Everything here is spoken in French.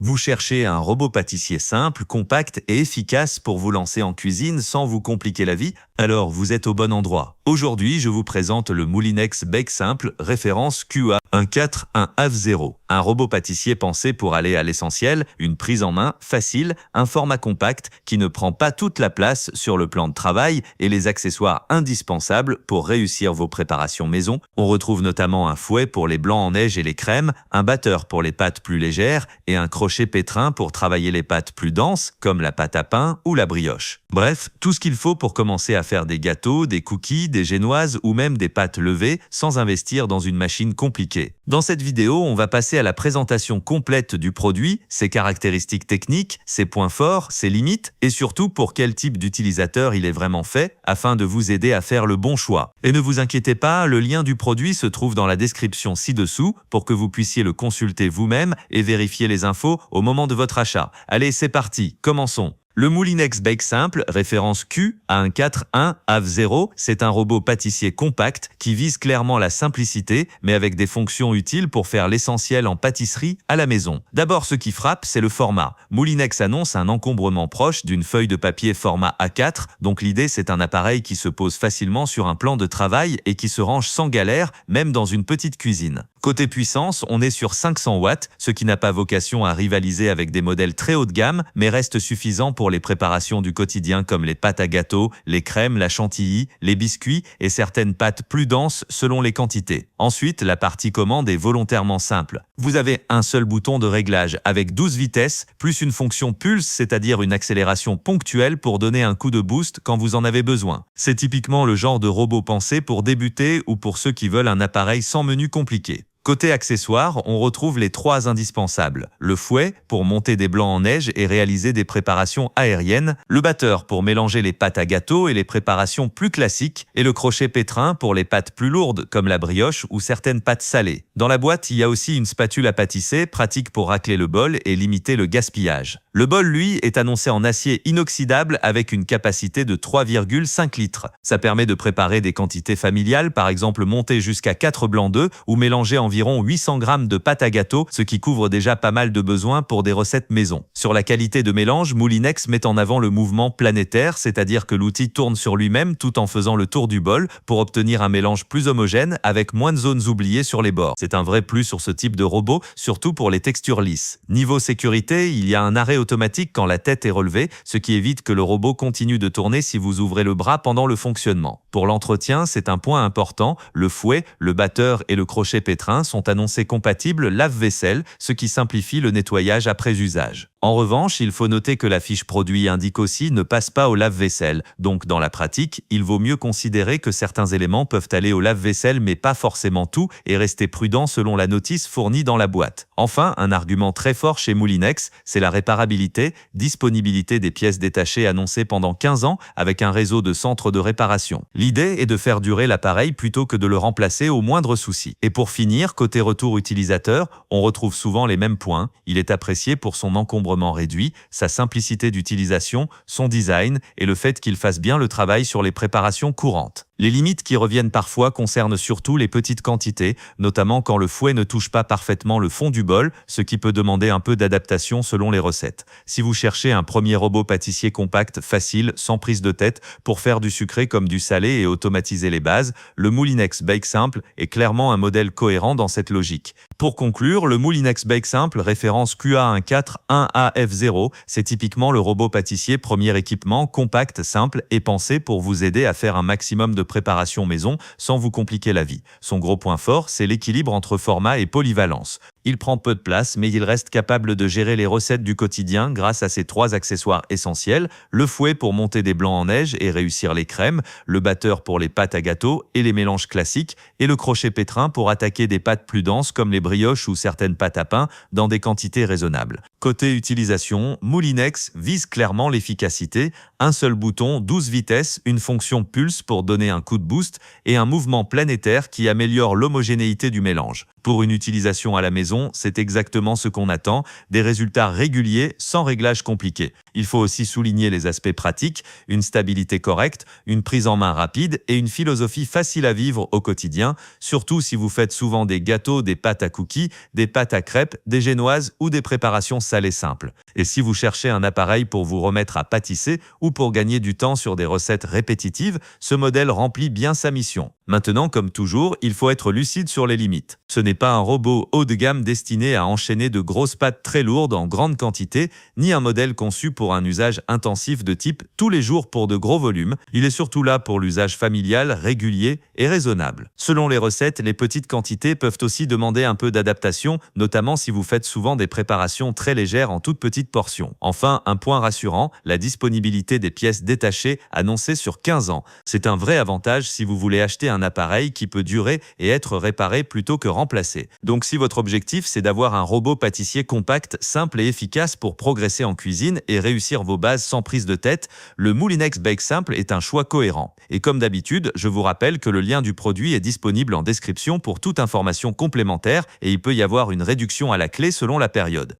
Vous cherchez un robot pâtissier simple, compact et efficace pour vous lancer en cuisine sans vous compliquer la vie? Alors vous êtes au bon endroit. Aujourd'hui, je vous présente le Moulinex Bake Simple, référence QA141F0. Un robot pâtissier pensé pour aller à l'essentiel, une prise en main facile, un format compact qui ne prend pas toute la place sur le plan de travail et les accessoires indispensables pour réussir vos préparations maison. On retrouve notamment un fouet pour les blancs en neige et les crèmes, un batteur pour les pâtes plus légères et un crochet pétrin pour travailler les pâtes plus denses comme la pâte à pain ou la brioche. Bref, tout ce qu'il faut pour commencer à faire des gâteaux, des cookies, des génoises ou même des pâtes levées sans investir dans une machine compliquée. Dans cette vidéo, on va passer à la présentation complète du produit, ses caractéristiques techniques, ses points forts, ses limites et surtout pour quel type d'utilisateur il est vraiment fait afin de vous aider à faire le bon choix. Et ne vous inquiétez pas, le lien du produit se trouve dans la description ci-dessous pour que vous puissiez le consulter vous-même et vérifier les infos au moment de votre achat. Allez, c'est parti, commençons. Le Moulinex Bake Simple, référence QA141F0, c'est un robot pâtissier compact qui vise clairement la simplicité, mais avec des fonctions utiles pour faire l'essentiel en pâtisserie à la maison. D'abord, ce qui frappe, c'est le format. Moulinex annonce un encombrement proche d'une feuille de papier format A4, donc l'idée c'est un appareil qui se pose facilement sur un plan de travail et qui se range sans galère, même dans une petite cuisine. Côté puissance, on est sur 500 watts, ce qui n'a pas vocation à rivaliser avec des modèles très haut de gamme, mais reste suffisant pour les préparations du quotidien comme les pâtes à gâteau, les crèmes, la chantilly, les biscuits et certaines pâtes plus denses selon les quantités. Ensuite, la partie commande est volontairement simple. Vous avez un seul bouton de réglage avec 12 vitesses, plus une fonction pulse, c'est-à-dire une accélération ponctuelle pour donner un coup de boost quand vous en avez besoin. C'est typiquement le genre de robot pensé pour débuter ou pour ceux qui veulent un appareil sans menu compliqué. Côté accessoires, on retrouve les trois indispensables. Le fouet pour monter des blancs en neige et réaliser des préparations aériennes, le batteur pour mélanger les pâtes à gâteau et les préparations plus classiques, et le crochet pétrin pour les pâtes plus lourdes comme la brioche ou certaines pâtes salées. Dans la boîte, il y a aussi une spatule à pâtisser, pratique pour racler le bol et limiter le gaspillage. Le bol, lui, est annoncé en acier inoxydable avec une capacité de 3,5 litres. Ça permet de préparer des quantités familiales, par exemple monter jusqu'à 4 blancs d'œufs ou mélanger environ 800 grammes de pâte à gâteau, ce qui couvre déjà pas mal de besoins pour des recettes maison. Sur la qualité de mélange, Moulinex met en avant le mouvement planétaire, c'est-à-dire que l'outil tourne sur lui-même tout en faisant le tour du bol pour obtenir un mélange plus homogène avec moins de zones oubliées sur les bords. C'est un vrai plus sur ce type de robot, surtout pour les textures lisses. Niveau sécurité, il y a un arrêt automatique quand la tête est relevée, ce qui évite que le robot continue de tourner si vous ouvrez le bras pendant le fonctionnement. Pour l'entretien, c'est un point important, le fouet, le batteur et le crochet pétrin sont annoncés compatibles lave-vaisselle, ce qui simplifie le nettoyage après usage. En revanche, il faut noter que la fiche produit indique aussi ne passe pas au lave-vaisselle, donc dans la pratique, il vaut mieux considérer que certains éléments peuvent aller au lave-vaisselle mais pas forcément tout et rester prudent selon la notice fournie dans la boîte. Enfin, un argument très fort chez Moulinex, c'est la réparabilité, disponibilité des pièces détachées annoncées pendant 15 ans avec un réseau de centres de réparation. L'idée est de faire durer l'appareil plutôt que de le remplacer au moindre souci. Et pour finir, côté retour utilisateur, on retrouve souvent les mêmes points. Il est apprécié pour son encombrement réduit, sa simplicité d'utilisation, son design et le fait qu'il fasse bien le travail sur les préparations courantes. Les limites qui reviennent parfois concernent surtout les petites quantités, notamment quand le fouet ne touche pas parfaitement le fond du bol, ce qui peut demander un peu d'adaptation selon les recettes. Si vous cherchez un premier robot pâtissier compact, facile, sans prise de tête, pour faire du sucré comme du salé et automatiser les bases, le Moulinex Bake Simple est clairement un modèle cohérent dans cette logique. Pour conclure, le Moulinex Bake Simple, référence QA141AF0, c'est typiquement le robot pâtissier premier équipement compact, simple et pensé pour vous aider à faire un maximum de préparation maison sans vous compliquer la vie. Son gros point fort, c'est l'équilibre entre format et polyvalence. Il prend peu de place, mais il reste capable de gérer les recettes du quotidien grâce à ses trois accessoires essentiels, le fouet pour monter des blancs en neige et réussir les crèmes, le batteur pour les pâtes à gâteau et les mélanges classiques, et le crochet pétrin pour attaquer des pâtes plus denses comme les brioches ou certaines pâtes à pain dans des quantités raisonnables. Côté utilisation, Moulinex vise clairement l'efficacité, un seul bouton, 12 vitesses, une fonction pulse pour donner un coup de boost et un mouvement planétaire qui améliore l'homogénéité du mélange. Pour une utilisation à la maison, c'est exactement ce qu'on attend, des résultats réguliers sans réglage compliqué. Il faut aussi souligner les aspects pratiques, une stabilité correcte, une prise en main rapide et une philosophie facile à vivre au quotidien, surtout si vous faites souvent des gâteaux, des pâtes à cookies, des pâtes à crêpes, des génoises ou des préparations salées simples. Et si vous cherchez un appareil pour vous remettre à pâtisser ou pour gagner du temps sur des recettes répétitives, ce modèle remplit bien sa mission. Maintenant, comme toujours, il faut être lucide sur les limites. Ce n'est pas un robot haut de gamme destiné à enchaîner de grosses pâtes très lourdes en grande quantité, ni un modèle conçu pour un usage intensif de type tous les jours pour de gros volumes. Il est surtout là pour l'usage familial, régulier et raisonnable. Selon les recettes, les petites quantités peuvent aussi demander un peu d'adaptation, notamment si vous faites souvent des préparations très légères en toutes petites portions. Enfin, un point rassurant, la disponibilité des pièces détachées annoncée sur 15 ans. C'est un vrai avantage si vous voulez acheter un appareil qui peut durer et être réparé plutôt que remplacé. Donc si votre objectif c'est d'avoir un robot pâtissier compact, simple et efficace pour progresser en cuisine et réussir vos bases sans prise de tête, le Moulinex Bake Simple est un choix cohérent. Et comme d'habitude, je vous rappelle que le lien du produit est disponible en description pour toute information complémentaire et il peut y avoir une réduction à la clé selon la période.